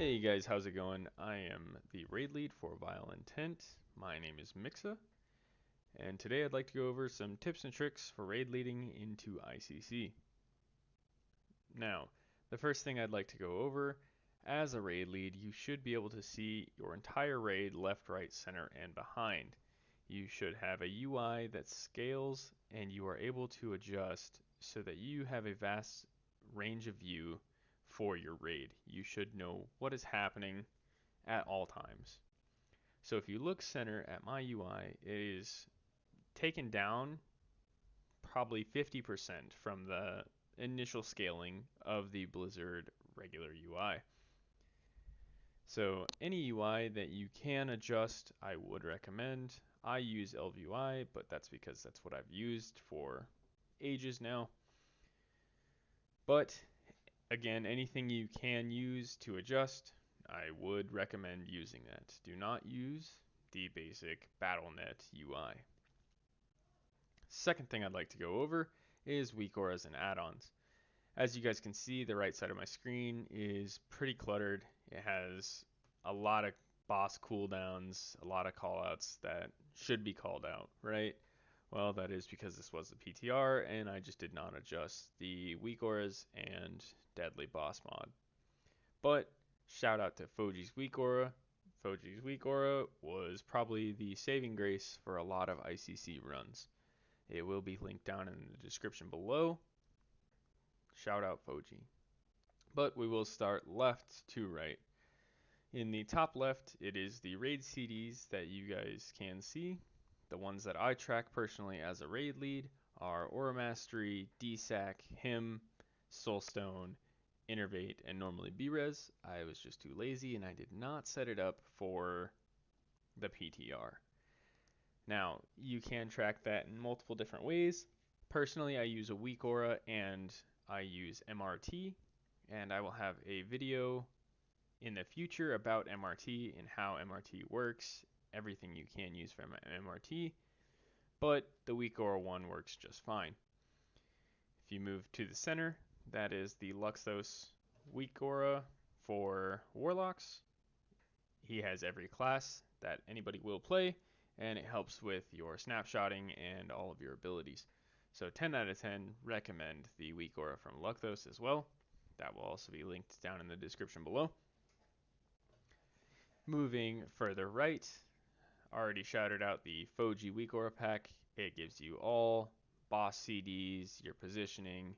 Hey guys, how's it going? I am the raid lead for Vile Intent. My name is Mixa, and today I'd like to go over some tips and tricks for raid leading into ICC. Now, the first thing I'd like to go over, as a raid lead, you should be able to see your entire raid left, right, center, and behind. You should have a UI that scales and you are able to adjust so that you have a vast range of view for your raid. You should know what is happening at all times. So if you look center at my UI, it is taken down probably 50% from the initial scaling of the Blizzard regular UI. So any UI that you can adjust, I would recommend. I use LVUI, but that's because that's what I've used for ages now. But again, anything you can use to adjust, I would recommend using that. Do not use the basic BattleNet UI. Second thing I'd like to go over is weak auras and add-ons. As you guys can see, the right side of my screen is pretty cluttered. It has a lot of boss cooldowns, a lot of callouts that should be called out, right? Well, that is because this was the PTR and I just did not adjust the weak auras and deadly boss mod. But shout out to Foji's weak aura. Foji's weak aura was probably the saving grace for a lot of ICC runs. It will be linked down in the description below. Shout out Foji. But we will start left to right. In the top left, it is the raid CDs that you guys can see. The ones that I track personally as a raid lead are Aura Mastery, DSAC, Him, Soulstone, Innervate, and normally B-Res. I was just too lazy and I did not set it up for the PTR. Now, you can track that in multiple different ways. Personally, I use a weak aura and I use MRT, and I will have a video in the future about MRT and how MRT works, everything you can use from MRT, but the weak aura one works just fine. If you move to the center, that is the Luxos weak aura for Warlocks. He has every class that anybody will play, and it helps with your snapshotting and all of your abilities. So 10 out of 10 recommend the weak aura from Luxos as well. That will also be linked down in the description below. Moving further right, already shouted out the Foji weak aura pack. It gives you all boss CDs, your positioning,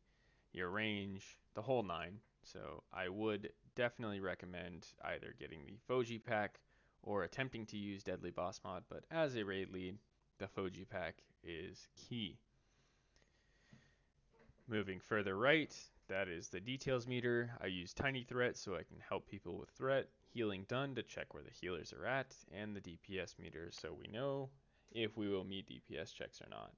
your range, the whole nine. So I would definitely recommend either getting the Foji pack or attempting to use Deadly Boss Mod, but as a raid lead, the Foji pack is key. Moving further right, that is the details meter. I use Tiny Threat so I can help people with threat, healing done to check where the healers are at, and the DPS meter so we know if we will meet DPS checks or not.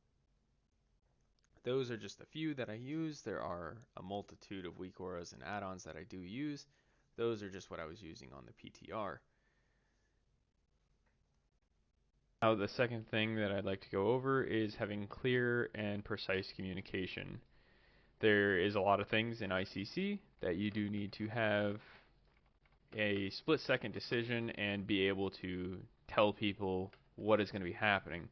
Those are just a few that I use. There are a multitude of weak auras and add-ons that I do use. Those are just what I was using on the PTR. Now the second thing that I'd like to go over is having clear and precise communication. There is a lot of things in ICC that you do need to have a split-second decision and be able to tell people what is going to be happening.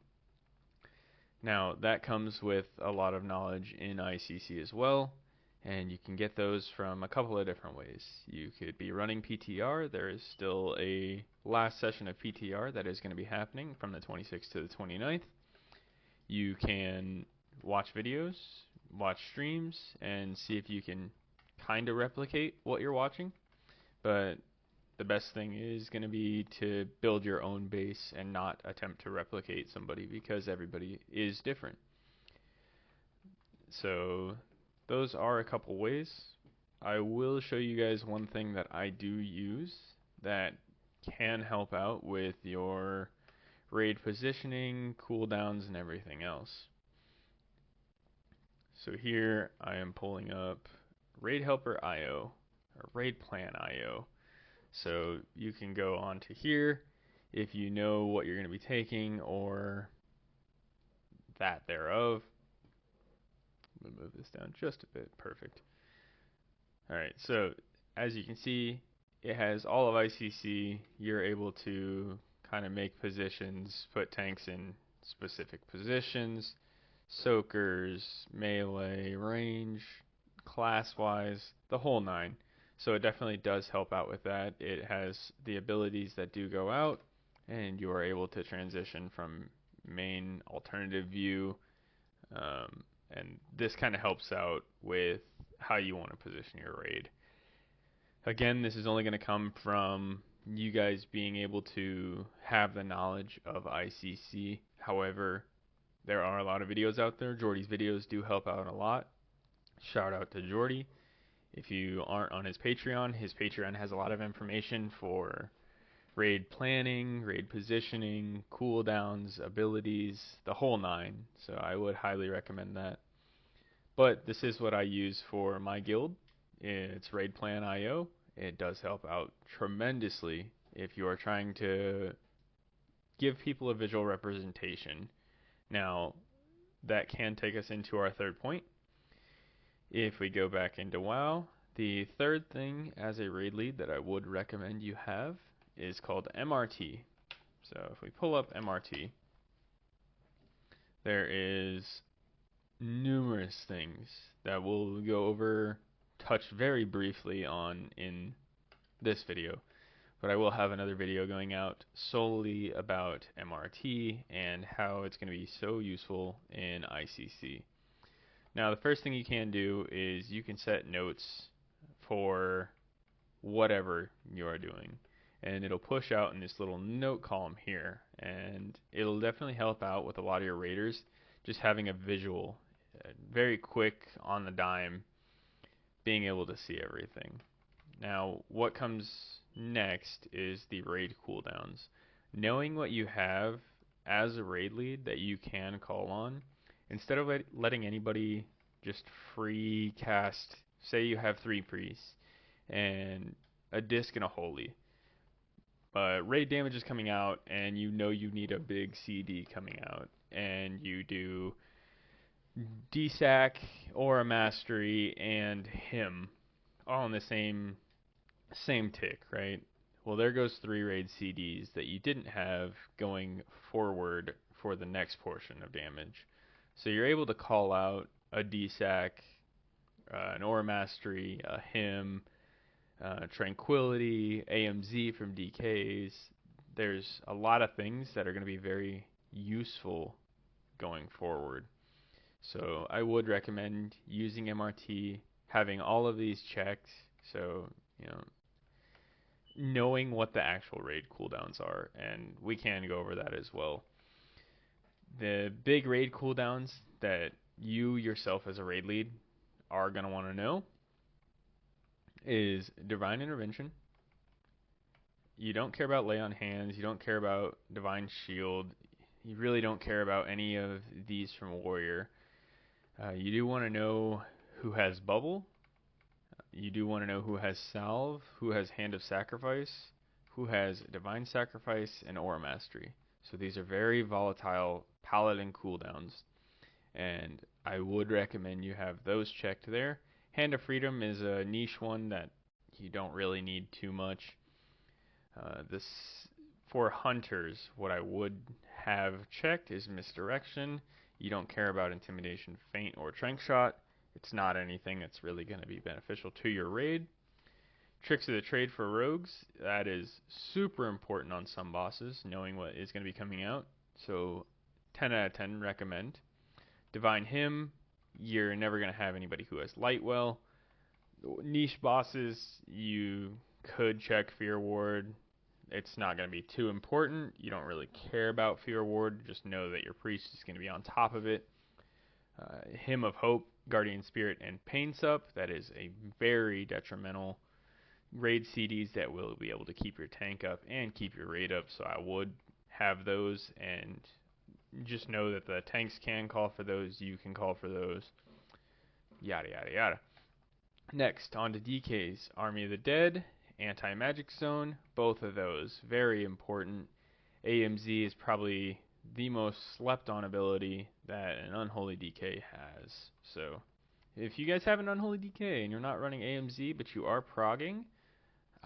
Now that comes with a lot of knowledge in ICC as well, and you can get those from a couple of different ways. You could be running PTR. There is still a last session of PTR that is going to be happening from the 26th to the 29th. You can watch videos, watch streams, and see if you can kind of replicate what you're watching. But the best thing is going to be to build your own base and not attempt to replicate somebody because everybody is different. So those are a couple ways. I will show you guys one thing that I do use that can help out with your raid positioning, cooldowns, and everything else. So here I am pulling up Raid Helper IO or Raid Plan IO. So you can go onto here if you know what you're going to be taking or that thereof. I'm going to move this down just a bit. Perfect. Alright, so as you can see, it has all of ICC. You're able to kind of make positions, put tanks in specific positions, soakers, melee, range, class-wise, the whole nine. So it definitely does help out with that. It has the abilities that do go out, and you are able to transition from main alternative view, and this kind of helps out with how you want to position your raid. Again, this is only going to come from you guys being able to have the knowledge of ICC. However, there are a lot of videos out there. Jordy's videos do help out a lot. Shout out to Jordy. If you aren't on his Patreon has a lot of information for raid planning, raid positioning, cooldowns, abilities, the whole nine. So I would highly recommend that. But this is what I use for my guild. It's Raid Plan IO. It does help out tremendously if you are trying to give people a visual representation. Now, that can take us into our third point. If we go back into WoW, the third thing as a raid lead that I would recommend you have is called MRT. So if we pull up MRT, there is numerous things that we'll go over, touch very briefly on in this video, but I will have another video going out solely about MRT and how it's going to be so useful in ICC. Now, the first thing you can do is you can set notes for whatever you are doing, and it'll push out in this little note column here, and it'll definitely help out with a lot of your raiders just having a visual, very quick on the dime, being able to see everything. Now, what comes next is the raid cooldowns. Knowing what you have as a raid lead that you can call on, instead of letting anybody just free cast, say you have 3 priests and a disc and a holy, but raid damage is coming out and you know you need a big CD coming out, and you do DSAC, Aura Mastery, and him all in the same tick, right? Well, there goes 3 raid CDs that you didn't have going forward for the next portion of damage. So you're able to call out a DSAC, an Aura Mastery, a him, Tranquility, AMZ from DKs. There's a lot of things that are going to be very useful going forward. So I would recommend using MRT, having all of these checked, so knowing what the actual raid cooldowns are, and we can go over that as well. The big raid cooldowns that you yourself as a raid lead are going to want to know is Divine Intervention. You don't care about Lay on Hands, you don't care about Divine Shield, you really don't care about any of these from Warrior. You do want to know who has Bubble. You do want to know who has Salve, who has Hand of Sacrifice, who has Divine Sacrifice, and Aura Mastery. So these are very volatile paladin cooldowns, and I would recommend you have those checked there. Hand of Freedom is a niche one that you don't really need too much. This for hunters, what I would have checked is Misdirection. You don't care about Intimidation, Feint, or Trank Shot. It's not anything that's really going to be beneficial to your raid. Tricks of the Trade for rogues, that is super important on some bosses, knowing what is going to be coming out. So 10 out of 10 recommend. Divine Hymn, you're never going to have anybody who has Lightwell. Niche bosses, you could check Fear Ward. It's not going to be too important. You don't really care about Fear Ward. Just know that your priest is going to be on top of it. Hymn of Hope, Guardian Spirit, and Pain Sup. That is a very detrimental raid CDs that will be able to keep your tank up and keep your raid up. So I would have those, and just know that the tanks can call for those. You can call for those. Yada, yada, yada. Next, on to DKs. Army of the Dead, Anti-Magic Zone. Both of those, very important. AMZ is probably the most slept on ability that an Unholy DK has. So if you guys have an Unholy DK and you're not running AMZ but you are progging,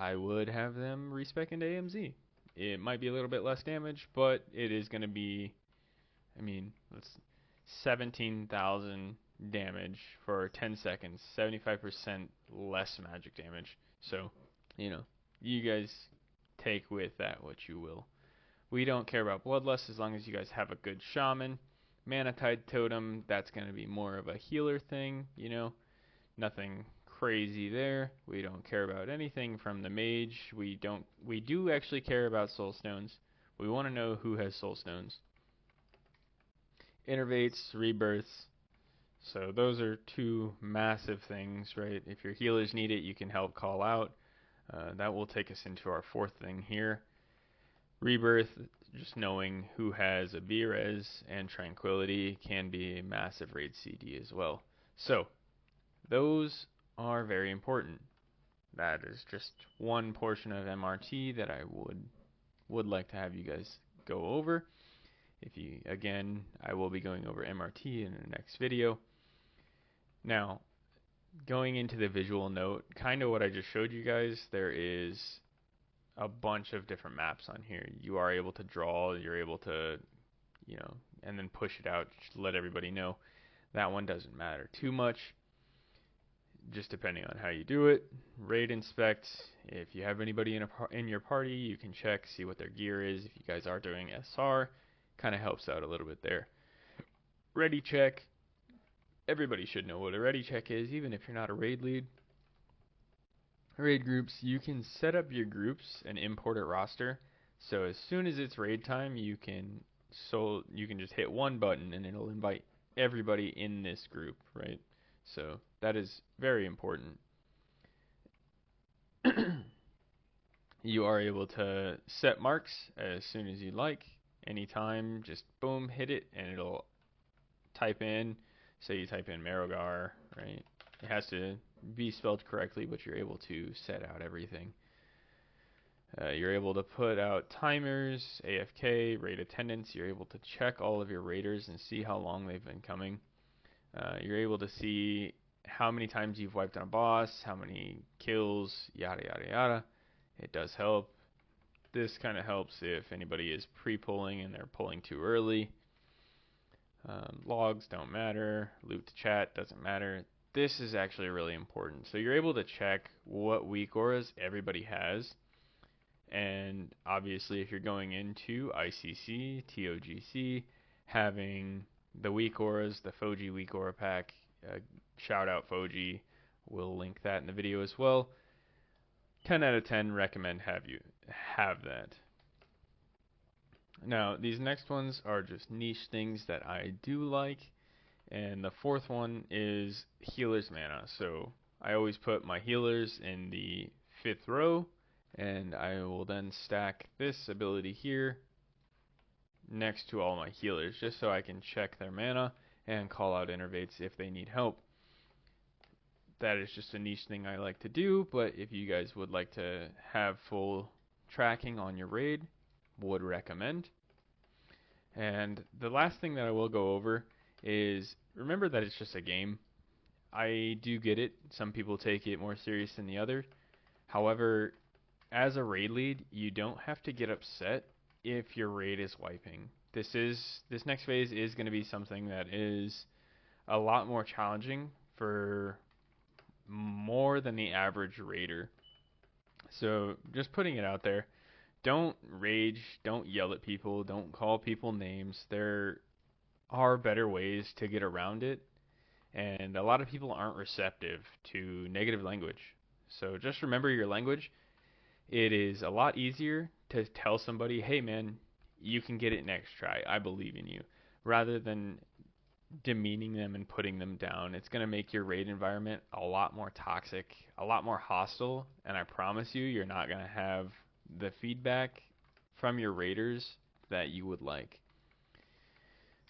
I would have them respec into AMZ. It might be a little bit less damage, but it is going to be, I mean, let's 17,000 damage for 10 seconds, 75% less magic damage. So, you know, you guys take with that what you will. We don't care about Bloodlust as long as you guys have a good Shaman. Mana Tide Totem, that's going to be more of a healer thing, you know. Nothing crazy there. We don't care about anything from the Mage. We do actually care about Soul Stones. We want to know who has Soul Stones. Innervates, Rebirths. So those are two massive things, right? If your healers need it, you can help call out. That will take us into our fourth thing here. Rebirth, just knowing who has a B-Res and Tranquility can be a massive raid CD as well. So, those are very important. That is just one portion of MRT that I would like to have you guys go over. Again, I will be going over MRT in the next video. Now, going into the visual note, kind of what I just showed you guys, there is a bunch of different maps on here. You are able to draw, you're able to, and then push it out, just let everybody know. That one doesn't matter too much, just depending on how you do it. Raid inspect, if you have anybody in your party, you can check, see what their gear is. If you guys are doing SR, kind of helps out a little bit there. Ready check, everybody should know what a ready check is, even if you're not a raid lead. Raid groups, you can set up your groups and import a roster. So as soon as it's raid time, you can just hit one button and it'll invite everybody in this group, right? So that is very important. You are able to set marks as soon as you like. Anytime, just boom, hit it and it'll type in. Say you type in Marogar, right? It has to be spelled correctly, but you're able to set out everything. You're able to put out timers, AFK, raid attendance. You're able to check all of your raiders and see how long they've been coming. You're able to see how many times you've wiped on a boss, how many kills, yada yada yada. It does help. This kind of helps if anybody is pre-pulling and they're pulling too early. Logs don't matter. Loot to chat doesn't matter. This is actually really important. So you're able to check what weak auras everybody has. And obviously if you're going into ICC, TOGC, having the weak auras, the Foji weak aura pack, shout out Foji, we'll link that in the video as well. 10 out of 10 recommend you have that. Now these next ones are just niche things that I do like. And the fourth one is healer's mana. So I always put my healers in the 5th row, and I will then stack this ability here next to all my healers, just so I can check their mana and call out innervates if they need help. That is just a niche thing I like to do, but if you guys would like to have full tracking on your raid, would recommend. And the last thing that I will go over is remember that it's just a game. I do get it. Some people take it more serious than the other. However, as a raid lead, you don't have to get upset if your raid is wiping. This next phase is going to be something that is a lot more challenging for more than the average raider. So just putting it out there, don't rage, don't yell at people, don't call people names. There are better ways to get around it, and a lot of people aren't receptive to negative language. So just remember your language. It is a lot easier to tell somebody, hey man, you can get it next try, I believe in you, rather than demeaning them and putting them down. It's going to make your raid environment a lot more toxic, a lot more hostile, and I promise you, you're not going to have the feedback from your raiders that you would like.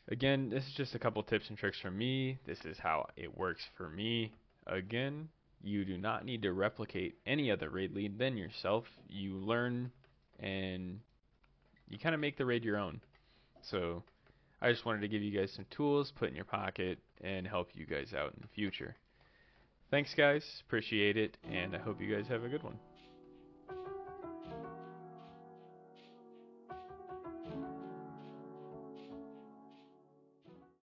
Again, this is just a couple tips and tricks from me. This is how it works for me. Again, you do not need to replicate any other raid lead than yourself. You learn and you kind of make the raid your own. So I just wanted to give you guys some tools, put in your pocket, and help you guys out in the future. Thanks guys, appreciate it, and I hope you guys have a good one.